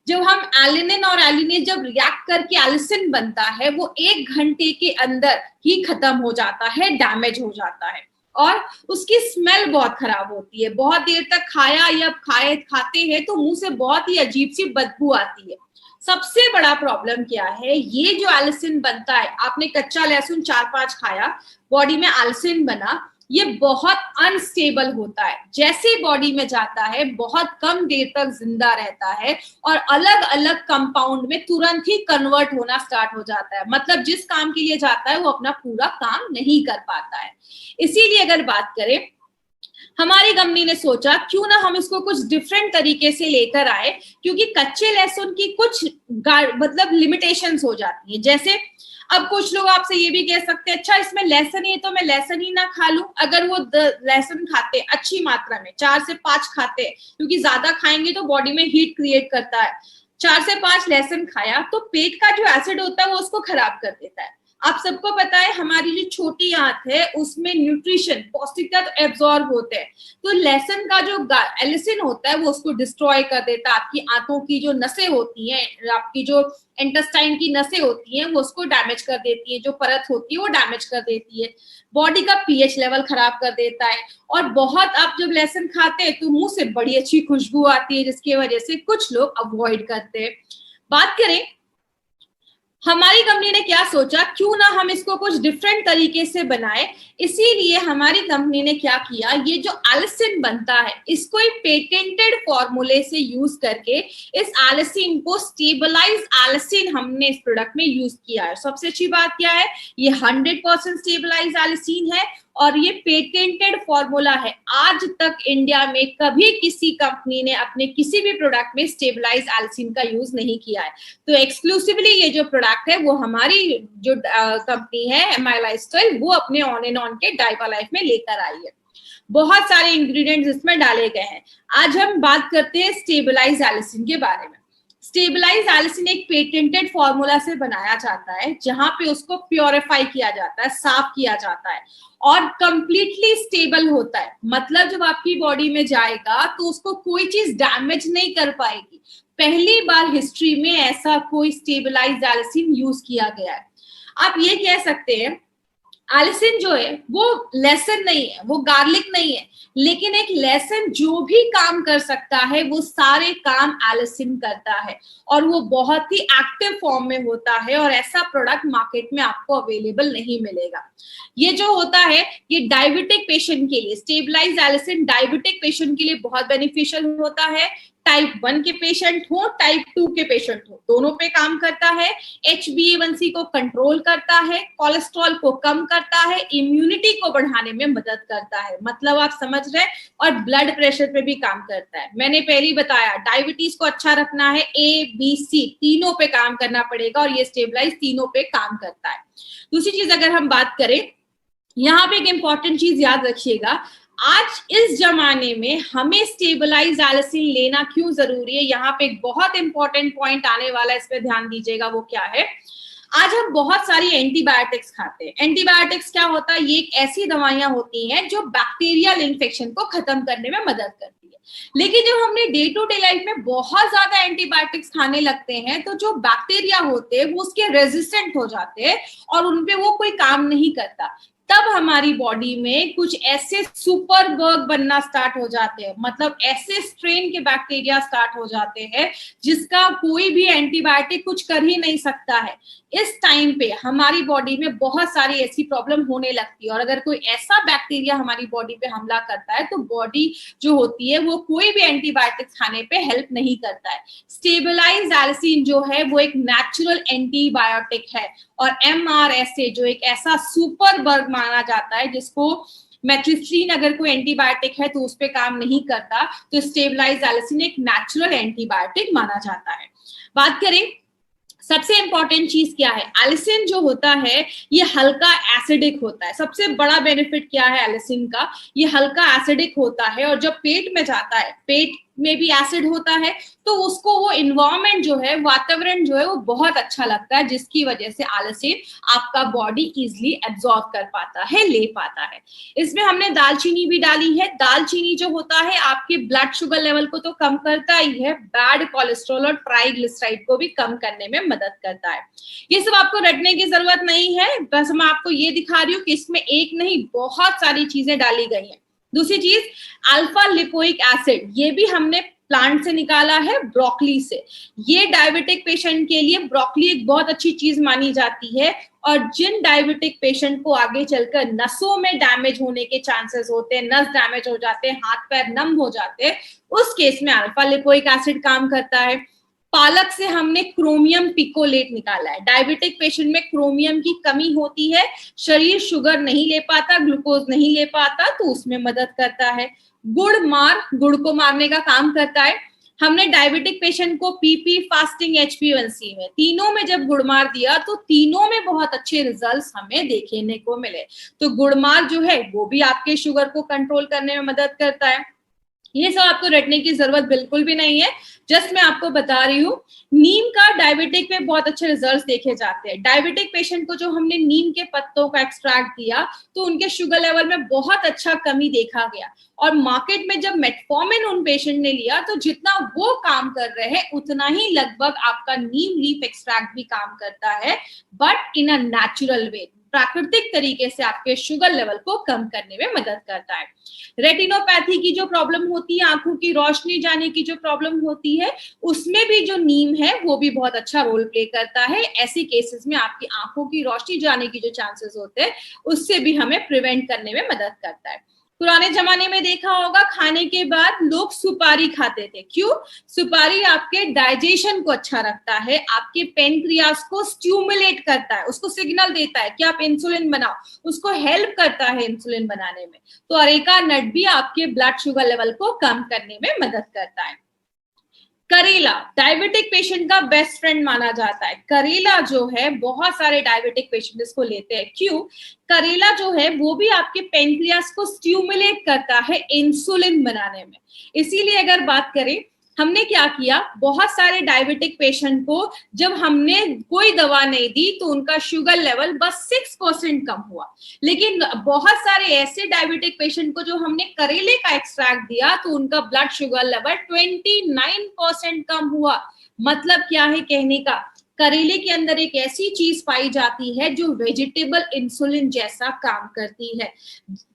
जब हम एलिनिन और एलिनेस जब रिएक्ट करके एलिसिन बनता है, वो 1 घंटे के अंदर ही खत्म हो जाता है, डैमेज हो जाता है, और उसकी स्मेल बहुत खराब होती है। बहुत देर तक खाया या खाते हैं तो मुंह से बहुत ही अजीब सी बदबू आती है। सबसे बड़ा प्रॉब्लम क्या है, ये जो एलिसिन बनता है, आपने कच्चा लहसुन 4-5 खाया, बॉडी में एलिसिन बना, ये बहुत अनस्टेबल होता है, जैसे बॉडी में जाता है बहुत कम देर तक जिंदा रहता है, और अलग अलग कंपाउंड में तुरंत ही कन्वर्ट होना स्टार्ट हो जाता है। मतलब जिस काम के लिए जाता है वो अपना पूरा काम नहीं कर पाता है। इसीलिए अगर बात करें, हमारी कंपनी ने सोचा क्यों ना हम इसको कुछ डिफरेंट तरीके से लेकर आए, क्योंकि कच्चे लहसुन की कुछ मतलब लिमिटेशंस हो जाती है। जैसे अब कुछ लोग आपसे ये भी कह सकते हैं, अच्छा इसमें लहसुन ही है तो मैं लहसुन ही ना खा लूं। अगर वो लहसुन खाते अच्छी मात्रा में 4 से 5 खाते, क्योंकि ज्यादा खाएंगे तो बॉडी में हीट क्रिएट करता है, 4 से 5 लहसुन खाया तो पेट का जो एसिड होता है वो उसको खराब कर देता है। आप सबको पता है हमारी जो छोटी आंत है उसमें न्यूट्रिशन, पौष्टिक तत्व एब्जॉर्ब होते हैं, तो लहसुन का जो एलिसिन होता है वो उसको डिस्ट्रॉय कर देता है। आपकी आंतों की जो नसें होती हैं, आपकी जो इंटेस्टाइन की नसें होती हैं, वो उसको डैमेज कर देती है, जो परत होती है वो डैमेज कर देती है, बॉडी का पीएच लेवल खराब कर देता है। और बहुत आप जब लहसुन खाते हैं तो मुंह से बड़ी अच्छी खुशबू आती है, जिसकी वजह से कुछ लोग अवॉइड करते हैं। बात करें हमारी कंपनी ने क्या सोचा, क्यों ना हम इसको कुछ डिफरेंट तरीके से बनाए। इसीलिए हमारी कंपनी ने क्या किया, ये जो एलिसिन बनता है इसको एक पेटेंटेड फॉर्मूले से यूज करके इस एलिसिन को स्टेबलाइज एलिसिन हमने इस प्रोडक्ट में यूज किया है। सबसे अच्छी बात क्या है, ये 100% स्टेबलाइज एलिसिन है और ये पेटेंटेड फॉर्मूला है। आज तक इंडिया में कभी किसी कंपनी ने अपने किसी भी प्रोडक्ट में स्टेबलाइज एलिसिन का यूज नहीं किया है। तो एक्सक्लूसिवली ये जो प्रोडक्ट है वो हमारी जो कंपनी है एमआई लाइफस्टाइल, वो अपने ऑन एंड ऑन के डाइबा लाइफ में लेकर आई है। बहुत सारे इंग्रेडिएंट्स इसमें डाले गए हैं। आज हम बात करते हैं स्टेबलाइज एलिसिन के बारे में। स्टेबलाइज एलिसिन एक पेटेंटेड फॉर्मूला से बनाया जाता है, जहां पे उसको प्योरीफाई किया जाता है, साफ किया जाता है और कंप्लीटली स्टेबल होता है। मतलब जब आपकी बॉडी में जाएगा तो उसको कोई चीज डैमेज नहीं कर पाएगी। पहली बार हिस्ट्री में ऐसा कोई स्टेबलाइज एलिसिन यूज किया गया है। आप ये कह सकते हैं एलिसिन जो है वो लेसन नहीं है, वो गार्लिक नहीं है, लेकिन एक लेसन जो भी काम कर सकता है वो सारे काम एलिसिन करता है और वो बहुत ही एक्टिव फॉर्म में होता है और ऐसा प्रोडक्ट मार्केट में आपको अवेलेबल नहीं मिलेगा। ये जो होता है ये डायबिटिक पेशेंट के लिए, स्टेबलाइज एलिसिन डायबिटिक पेशेंट के लिए बहुत बेनिफिशियल होता है। टाइप 1 के पेशेंट हो, टाइप 2 के पेशेंट हो, दोनों पे काम करता है। HbA1c को कंट्रोल करता है, कोलेस्ट्रॉल को कम करता है, इम्यूनिटी को बढ़ाने में मदद करता है, मतलब आप समझ रहे, और ब्लड प्रेशर पे भी काम करता है। मैंने पहले ही बताया डायबिटीज को अच्छा रखना है, ABC तीनों पे काम करना पड़ेगा और ये स्टेबलाइज तीनों पे काम करता है। दूसरी चीज अगर हम बात करें, यहाँ पे एक इंपॉर्टेंट चीज याद रखिएगा, आज इस जमाने में हमें स्टेबलाइज एलिसिन लेना क्यों जरूरी है, यहाँ पे एक बहुत इंपॉर्टेंट पॉइंट आने वाला है, इस पे ध्यान दीजिएगा। वो क्या है, आज हम बहुत सारी एंटीबायोटिक्स खाते हैं। एंटीबायोटिक्स क्या होता है, ये एक ऐसी दवाइयां होती हैं जो बैक्टीरियल इन्फेक्शन को खत्म करने में मदद करती है। लेकिन जब हमने डे टू डे लाइफ में बहुत ज्यादा एंटीबायोटिक्स खाने लगते हैं तो जो बैक्टीरिया होते हैं वो उसके रेजिस्टेंट हो जाते हैं और उनपे वो कोई काम नहीं करता। तब हमारी बॉडी में कुछ ऐसे सुपर बग बनना स्टार्ट हो जाते हैं, मतलब ऐसे स्ट्रेन के बैक्टीरिया स्टार्ट हो जाते हैं जिसका कोई भी एंटीबायोटिक कुछ कर ही नहीं सकता है। इस टाइम पे हमारी बॉडी में बहुत सारी ऐसी प्रॉब्लम होने लगती है और अगर कोई ऐसा बैक्टीरिया हमारी बॉडी पे हमला करता है तो बॉडी जो होती है वो कोई भी एंटीबायोटिक्स खाने पे हेल्प नहीं करता है। स्टेबलाइज एलिसिन जो है वो एक नेचुरल एंटीबायोटिक है और MRSA जो एक ऐसा सुपर बग माना जाता है जिसको मेथिस्ट्रीन अगर कोई एंटीबायोटिक है तो उस पे काम नहीं करता, तो स्टेबलाइज एलिसिन एक नेचुरल एंटीबायोटिक माना जाता है। बात करें सबसे इंपॉर्टेंट चीज क्या है, एलिसिन जो होता है ये हल्का एसिडिक होता है। सबसे बड़ा बेनिफिट क्या है एलिसिन का, ये हल्का एसिडिक होता है और जब पेट में जाता है, पेट में भी एसिड होता है तो उसको वो इन्वायरमेंट जो है, वातावरण जो है वो बहुत अच्छा लगता है, जिसकी वजह से एलिसिन आपका बॉडी इजिली एब्जॉर्ब कर पाता है, ले पाता है। इसमें हमने दालचीनी भी डाली है। दालचीनी जो होता है आपके ब्लड शुगर लेवल को तो कम करता ही है, बैड कोलेस्ट्रॉल और ट्राइग्लिसराइड को भी कम करने में मदद करता है। ये सब आपको रटने की जरूरत नहीं है, बस मैं आपको ये दिखा रही हूँ कि इसमें एक नहीं बहुत सारी चीजें डाली गई हैं। दूसरी चीज अल्फा लिपोइक एसिड, ये भी हमने प्लांट से निकाला है, ब्रोकली से। ये डायबिटिक पेशेंट के लिए ब्रोकली एक बहुत अच्छी चीज मानी जाती है और जिन डायबिटिक पेशेंट को आगे चलकर नसों में डैमेज होने के चांसेस होते हैं, नस डैमेज हो जाते हैं, हाथ पैर नम हो जाते हैं, उस केस में अल्फा लिपोइक एसिड काम करता है। पालक से हमने क्रोमियम पिकोलेट निकाला है। डायबिटिक पेशेंट में क्रोमियम की कमी होती है, शरीर शुगर नहीं ले पाता, ग्लूकोज नहीं ले पाता, तो उसमें मदद करता है। गुड़ को मारने का काम करता है। हमने डायबिटिक पेशेंट को पीपी, फास्टिंग, HbA1c में तीनों में जब गुड़मार दिया तो तीनों में बहुत अच्छे रिजल्ट्स हमें देखने को मिले। तो गुड़मार जो है वो भी आपके शुगर को कंट्रोल करने में मदद करता है। ये सब आपको रटने की जरूरत बिल्कुल भी नहीं है, जस्ट मैं आपको बता रही हूँ। नीम का डायबिटिक में बहुत अच्छे रिजल्ट्स देखे जाते हैं। डायबिटिक पेशेंट को जो हमने नीम के पत्तों का एक्सट्रैक्ट दिया तो उनके शुगर लेवल में बहुत अच्छा कमी देखा गया और मार्केट में जब मेटफॉर्मिन उन पेशेंट ने लिया तो जितना वो काम कर रहे हैं उतना ही लगभग आपका नीम लीफ एक्सट्रैक्ट भी काम करता है, but in a natural way, प्राकृतिक तरीके से आपके शुगर लेवल को कम करने में मदद करता है। रेटिनोपैथी की जो प्रॉब्लम होती है, आंखों की रोशनी जाने की जो प्रॉब्लम होती है, उसमें भी जो नीम है वो भी बहुत अच्छा रोल प्ले करता है। ऐसे केसेस में आपकी आंखों की रोशनी जाने की जो चांसेस होते हैं उससे भी हमें प्रिवेंट करने में मदद करता है। पुराने जमाने में देखा होगा खाने के बाद लोग सुपारी खाते थे। क्यों? सुपारी आपके डाइजेशन को अच्छा रखता है, आपके पेनक्रियास को स्टिमुलेट करता है, उसको सिग्नल देता है कि आप इंसुलिन बनाओ, उसको हेल्प करता है इंसुलिन बनाने में। तो अरेका नट भी आपके ब्लड शुगर लेवल को कम करने में मदद करता है। करेला डायबिटिक पेशेंट का बेस्ट फ्रेंड माना जाता है। करेला जो है बहुत सारे डायबिटिक पेशेंट इसको लेते हैं। क्यों? करेला जो है वो भी आपके पेनक्रियास को स्टिमुलेट करता है इंसुलिन बनाने में। इसीलिए अगर बात करें, हमने क्या किया, बहुत सारे डायबिटिक पेशेंट को जब हमने कोई दवा नहीं दी तो उनका शुगर लेवल बस 6% कम हुआ। लेकिन बहुत सारे ऐसे डायबिटिक पेशेंट को जो हमने करेले का एक्सट्रैक्ट दिया तो उनका ब्लड शुगर लेवल 29% कम हुआ। मतलब क्या है कहने का, करेले के अंदर एक ऐसी चीज पाई जाती है जो वेजिटेबल इंसुलिन जैसा काम करती है।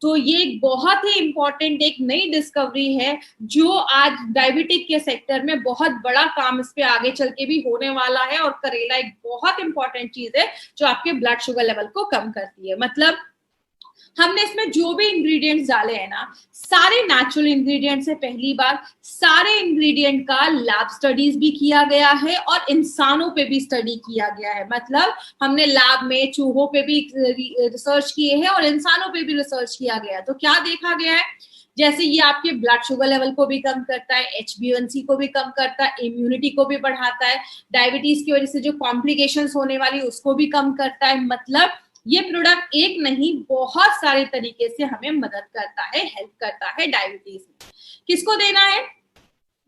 तो ये एक बहुत ही इंपॉर्टेंट एक नई डिस्कवरी है जो आज डायबिटिक के सेक्टर में बहुत बड़ा काम इस पे आगे चल के भी होने वाला है। और करेला एक बहुत इंपॉर्टेंट चीज है जो आपके ब्लड शुगर लेवल को कम करती है। मतलब हमने इसमें जो भी इंग्रेडिएंट्स डाले हैं ना, सारे नेचुरल इंग्रेडिएंट्स है। पहली बार सारे इंग्रेडिएंट का लैब स्टडीज भी किया गया है और इंसानों पे भी स्टडी किया गया है। मतलब हमने लैब में चूहों पे भी रिसर्च किए हैं और इंसानों पे भी रिसर्च किया गया है। तो क्या देखा गया है, जैसे ये आपके ब्लड शुगर लेवल को भी कम करता है, HbA1c को भी कम करता है, इम्यूनिटी को भी बढ़ाता है, डायबिटीज की वजह से जो कॉम्प्लिकेशंस होने वाली उसको भी कम करता है। मतलब ये प्रोडक्ट एक नहीं बहुत सारे तरीके से हमें मदद करता है, हेल्प करता है डायबिटीज में। किसको देना है,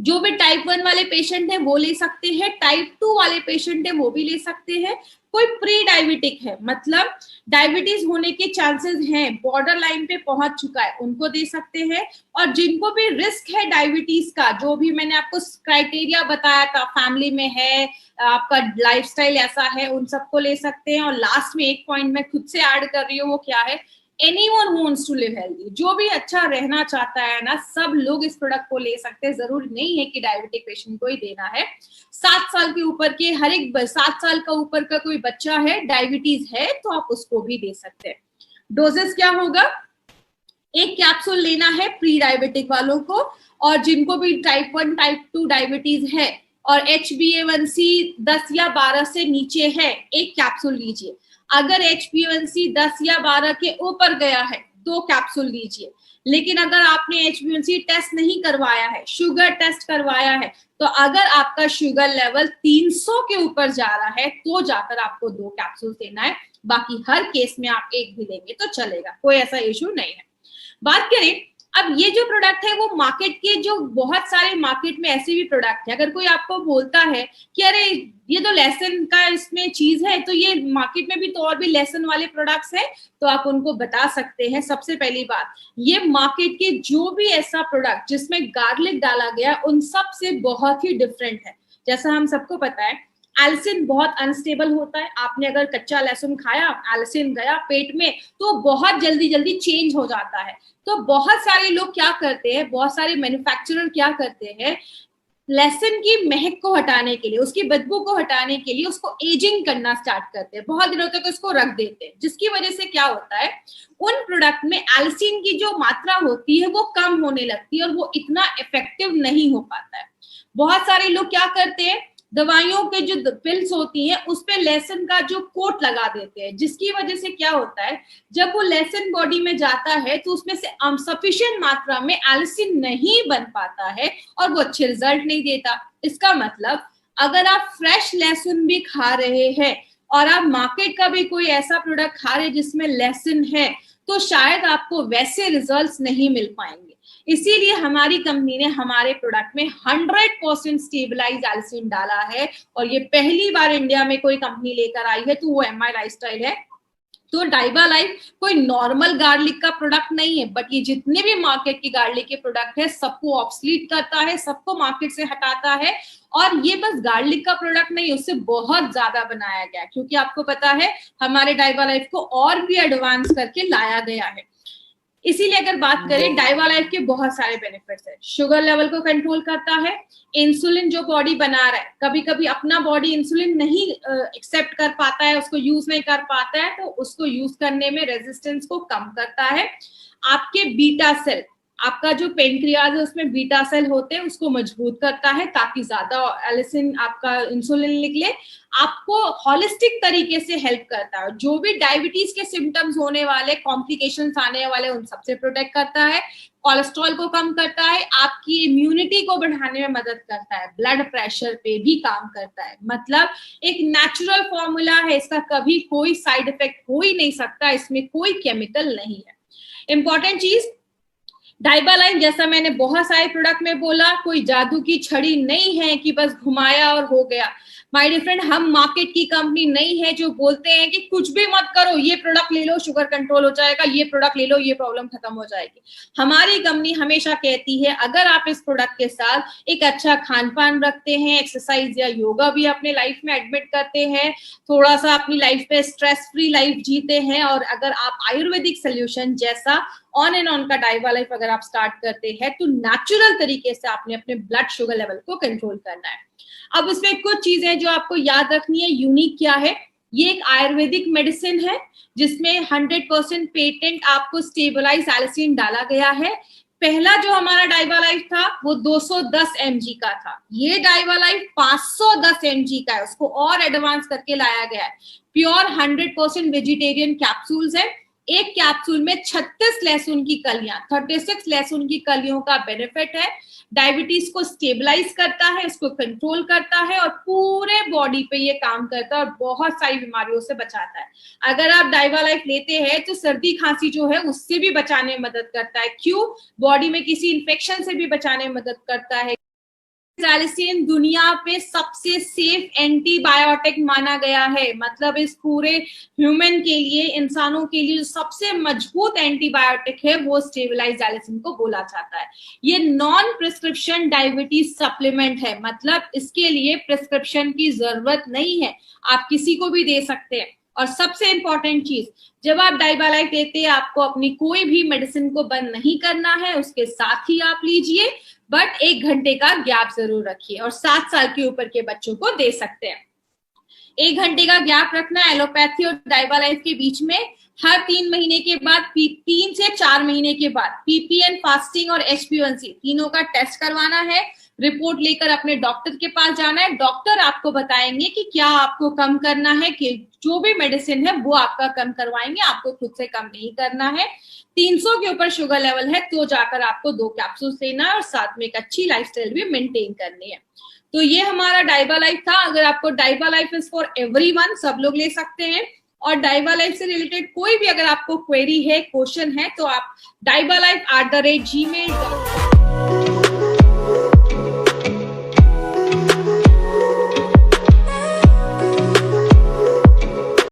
जो भी टाइप 1 वाले पेशेंट है वो ले सकते हैं, टाइप 2 वाले पेशेंट है वो भी ले सकते हैं, कोई प्री डायबिटिक है मतलब डायबिटीज होने के चांसेस हैं, बॉर्डर लाइन पे पहुंच चुका है, उनको दे सकते हैं। और जिनको भी रिस्क है डायबिटीज का, जो भी मैंने आपको क्राइटेरिया बताया था, फैमिली में है, आपका लाइफस्टाइल ऐसा है, उन सबको ले सकते हैं। और लास्ट में एक पॉइंट मैं खुद से ऐड कर रही हूँ, वो क्या है, anyone who wants to live healthy, जो भी अच्छा रहना चाहता है ना, सब लोग इस प्रोडक्ट को ले सकते हैं। जरूर नहीं है कि डायबिटिक पेशेंट को ही देना है। 7 साल के ऊपर के हर एक 7 साल का ऊपर का कोई बच्चा है, डायबिटीज है, तो आप उसको भी दे सकते हैं। डोजेस क्या होगा, एक कैप्सूल लेना है प्री डायबिटिक वालों को, और जिनको भी टाइप 1 टाइप 2 डायबिटीज है और HbA1c 10 या 12 से नीचे है, एक कैप्सूल लीजिए। अगर HbA1c 10 या 12 के ऊपर गया है 2 कैप्सूल लीजिए। लेकिन अगर आपने HbA1c टेस्ट नहीं करवाया है, शुगर टेस्ट करवाया है, तो अगर आपका शुगर लेवल 300 के ऊपर जा रहा है तो जाकर आपको 2 कैप्सूल देना है। बाकी हर केस में आप एक भी लेंगे तो चलेगा, कोई ऐसा इशू नहीं है। बात करें अब ये जो प्रोडक्ट है वो मार्केट के, जो बहुत सारे मार्केट में ऐसे भी प्रोडक्ट है, अगर कोई आपको बोलता है कि अरे ये तो लेसन का इसमें चीज है, तो ये मार्केट में भी तो और भी लेसन वाले प्रोडक्ट्स हैं, तो आप उनको बता सकते हैं। सबसे पहली बात, ये मार्केट के जो भी ऐसा प्रोडक्ट जिसमें गार्लिक डाला गया उन सब से बहुत ही डिफरेंट है। जैसा हम सबको पता है एल्सिन बहुत अनस्टेबल होता है। आपने अगर कच्चा लहसुन खाया, एल्सिन गया पेट में, तो बहुत जल्दी जल्दी चेंज हो जाता है। तो बहुत सारे लोग क्या करते हैं, बहुत सारे मैन्युफैक्चरर क्या करते हैं, लहसुन की महक को हटाने के लिए, उसकी बदबू को हटाने के लिए उसको एजिंग करना स्टार्ट करते हैं, बहुत दिनों तक उसको रख देते हैं, जिसकी वजह से क्या होता है, उन प्रोडक्ट में एल्सिन की जो मात्रा होती है वो कम होने लगती है और वो इतना इफेक्टिव नहीं हो पाता है। बहुत सारे लोग क्या करते हैं, दवाइयों के जो पिल्स होती हैं उस पे लहसुन का जो कोट लगा देते हैं, जिसकी वजह से क्या होता है, जब वो लहसुन बॉडी में जाता है तो उसमें से सफिशिएंट मात्रा में एल्सिन नहीं बन पाता है और वो अच्छे रिजल्ट नहीं देता। इसका मतलब अगर आप फ्रेश लहसुन भी खा रहे हैं और आप मार्केट का भी कोई ऐसा प्रोडक्ट खा रहे हैं जिसमें लहसुन है, तो शायद आपको वैसे रिजल्ट्स नहीं मिल पाएंगे। इसीलिए हमारी कंपनी ने हमारे प्रोडक्ट में 100% स्टेबलाइज एल्सिन डाला है और ये पहली बार इंडिया में कोई कंपनी लेकर आई है, तो वो MI लाइफस्टाइल है। तो डाइबा लाइफ कोई नॉर्मल गार्लिक का प्रोडक्ट नहीं है, बट ये जितने भी मार्केट की गार्लिक के प्रोडक्ट है सबको ऑब्सलीट करता है, सबको मार्केट से हटाता है। और ये बस गार्लिक का प्रोडक्ट नहीं, उससे बहुत ज्यादा बनाया गया, क्योंकि आपको पता है हमारे डाइबा लाइफ को और भी एडवांस करके लाया गया है। इसीलिए अगर बात करें, डाइबा लाइफ के बहुत सारे बेनिफिट्स है। शुगर लेवल को कंट्रोल करता है, इंसुलिन जो बॉडी बना रहा है, कभी कभी अपना बॉडी इंसुलिन नहीं एक्सेप्ट कर पाता है, उसको यूज नहीं कर पाता है, तो उसको यूज करने में रेजिस्टेंस को कम करता है। आपके बीटा सेल, आपका जो पेनक्रियाज है उसमें बीटा सेल होते हैं, उसको मजबूत करता है ताकि ज्यादा एलिसिन आपका इंसुलिन निकले। आपको हॉलिस्टिक तरीके से हेल्प करता है, जो भी डायबिटीज के सिम्टम्स होने वाले, कॉम्प्लिकेशंस आने वाले, उन सबसे प्रोटेक्ट करता है। कोलेस्ट्रॉल को कम करता है, आपकी इम्यूनिटी को बढ़ाने में मदद करता है, ब्लड प्रेशर पे भी काम करता है। मतलब एक नेचुरल फॉर्मूला है, इसका कभी कोई साइड इफेक्ट हो ही नहीं सकता, इसमें कोई केमिकल नहीं है। इंपॉर्टेंट चीज, डाइबा लाइफ, जैसा मैंने बहुत सारे प्रोडक्ट में बोला, कोई जादू की छड़ी नहीं है कि बस घुमाया और हो गया। माय डियर फ्रेंड, हम मार्केट की कंपनी नहीं है जो बोलते हैं कि कुछ भी मत करो, ये प्रोडक्ट ले लो शुगर कंट्रोल हो जाएगा, ये प्रोडक्ट ले लो ये प्रॉब्लम खत्म हो जाएगी। हमारी कंपनी हमेशा कहती है अगर आप इस प्रोडक्ट के साथ एक अच्छा खान पान रखते हैं, एक्सरसाइज या योगा भी अपने लाइफ में एडमिट करते हैं, थोड़ा सा अपनी लाइफ पे स्ट्रेस फ्री लाइफ जीते हैं, और अगर आप आयुर्वेदिक सोल्यूशन जैसा ऑन एंड ऑन का डाइबा लाइफ अगर आप स्टार्ट करते हैं, तो नेचुरल तरीके से आपने अपने ब्लड शुगर लेवल को कंट्रोल करना है। अब इसमें कुछ चीजें जो आपको याद रखनी है। यूनिक क्या है? ये एक आयुर्वेदिक मेडिसिन है जिसमें 100% पेटेंट आपको स्टेबलाइज एलिसिन डाला गया है। पहला जो हमारा डाइबा लाइफ था वो 210 mg का था, ये डाइबा लाइफ 510 mg का है, उसको और एडवांस करके लाया गया है। प्योर 100% वेजिटेरियन कैप्सूल्स है। एक कैप्सूल में 36 लहसुन की कलियां, 36 लहसुन की कलियों का बेनिफिट है। डायबिटीज को स्टेबलाइज करता है, इसको कंट्रोल करता है और पूरे बॉडी पे ये काम करता है और बहुत सारी बीमारियों से बचाता है। अगर आप डाइबा लाइफ लेते हैं तो सर्दी खांसी जो है उससे भी बचाने में मदद करता है। क्यों? बॉडी में किसी इन्फेक्शन से भी बचाने में मदद करता है। एलिसिन दुनिया पे सबसे सेफ एंटीबायोटिक माना गया है, मतलब इस पूरे ह्यूमन के लिए, इंसानों के लिए जो सबसे मजबूत एंटीबायोटिक है वो स्टेबलाइज एलिसिन को बोला जाता है। ये नॉन प्रिस्क्रिप्शन डायबिटीज सप्लीमेंट है, मतलब इसके लिए प्रिस्क्रिप्शन की जरूरत नहीं है, आप किसी को भी दे सकते हैं। और सबसे इंपॉर्टेंट चीज, जब आप डाइबा लाइफ लेते हैं आपको अपनी कोई भी मेडिसिन को बंद नहीं करना है, उसके साथ ही आप लीजिए, बट 1 घंटे का गैप जरूर रखिए। और 7 साल के ऊपर के बच्चों को दे सकते हैं। 1 घंटे का गैप रखना एलोपैथी और डाइबा लाइफ के बीच में। हर 3 महीने के बाद, 3 से 4 महीने के बाद पीपीएन फास्टिंग और HbA1c तीनों का टेस्ट करवाना है। रिपोर्ट लेकर अपने डॉक्टर के पास जाना है। डॉक्टर आपको बताएंगे कि क्या आपको कम करना है, कि जो भी मेडिसिन है वो आपका कम करवाएंगे, आपको खुद से कम नहीं करना है। 300 के ऊपर शुगर लेवल है तो जाकर आपको 2 कैप्सूल लेना है और साथ में एक अच्छी लाइफस्टाइल भी मेंटेन करनी है। तो ये हमारा डाइबा लाइफ था। अगर आपको डाइबा लाइफ इज फॉर एवरीवन, सब लोग ले सकते हैं। और डाइबा लाइफ से रिलेटेड कोई भी अगर आपको क्वेरी है, क्वेश्चन है, तो आप daiba@gmail.com